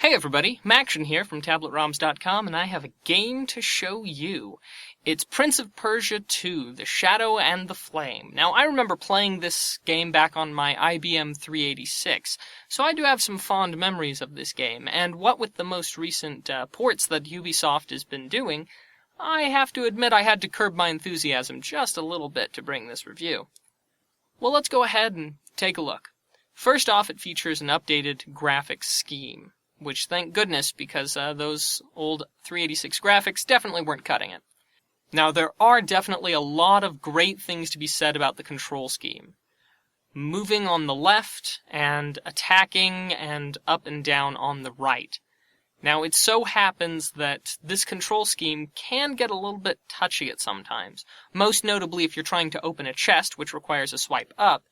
Hey everybody, Maction here from TabletRoms.com, and I have a game to show you. It's Prince of Persia 2, The Shadow and the Flame. Now, I remember playing this game back on my IBM 386, so I do have some fond memories of this game, and what with the most recent ports that Ubisoft has been doing, I have to admit I had to curb my enthusiasm just a little bit to bring this review. Well, let's go ahead and take a look. First off, it features an updated graphics scheme, which thank goodness, because those old 386 graphics definitely weren't cutting it. Now, there are definitely a lot of great things to be said about the control scheme. Moving on the left, and attacking, and up and down on the right. Now, it so happens that this control scheme can get a little bit touchy at sometimes, most notably if you're trying to open a chest, which requires a swipe up,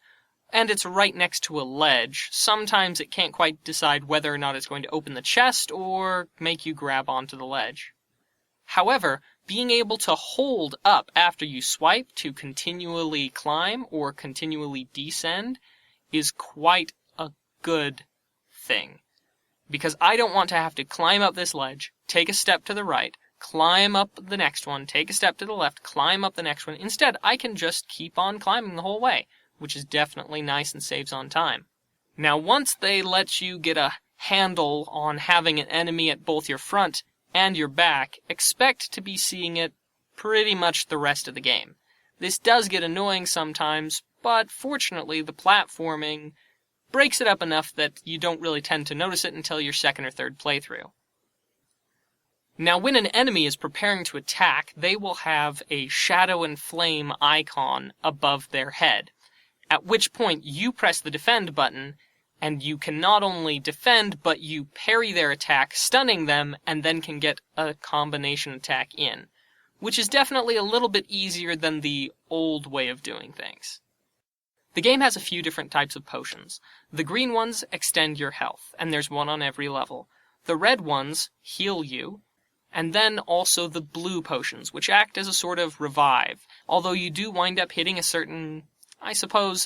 and it's right next to a ledge. Sometimes it can't quite decide whether or not it's going to open the chest or make you grab onto the ledge. However, being able to hold up after you swipe to continually climb or continually descend is quite a good thing. Because I don't want to have to climb up this ledge, take a step to the right, climb up the next one, take a step to the left, climb up the next one. Instead, I can just keep on climbing the whole way, which is definitely nice and saves on time. Now, once they let you get a handle on having an enemy at both your front and your back, expect to be seeing it pretty much the rest of the game. This does get annoying sometimes, but fortunately the platforming breaks it up enough that you don't really tend to notice it until your second or third playthrough. Now, when an enemy is preparing to attack, they will have a shadow and flame icon above their head. At which point, you press the defend button, and you can not only defend, but you parry their attack, stunning them, and then can get a combination attack in. Which is definitely a little bit easier than the old way of doing things. The game has a few different types of potions. The green ones extend your health, and there's one on every level. The red ones heal you, and then also the blue potions, which act as a sort of revive, although you do wind up hitting a certain, I suppose,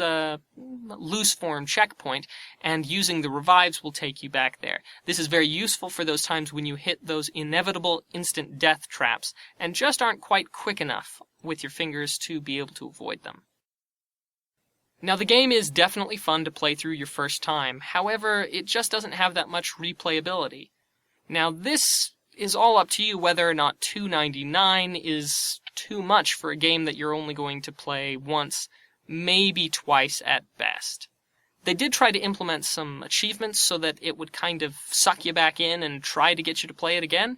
loose form checkpoint, and using the revives will take you back there. This is very useful for those times when you hit those inevitable instant death traps, and just aren't quite quick enough with your fingers to be able to avoid them. Now, the game is definitely fun to play through your first time, however, it just doesn't have that much replayability. Now, this is all up to you whether or not $2.99 is too much for a game that you're only going to play once, maybe twice at best. They did try to implement some achievements so that it would kind of suck you back in and try to get you to play it again,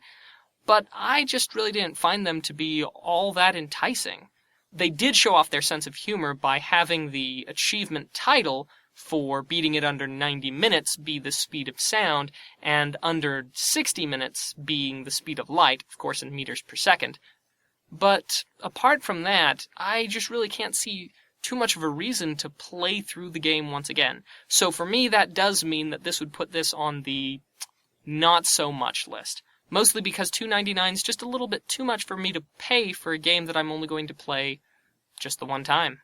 but I just really didn't find them to be all that enticing. They did show off their sense of humor by having the achievement title for beating it under 90 minutes be the speed of sound, and under 60 minutes being the speed of light, of course in meters per second. But apart from that, I just really can't see too much of a reason to play through the game once again. So for me, that does mean that this would put this on the not so much list. Mostly because $2.99 is just a little bit too much for me to pay for a game that I'm only going to play just the one time.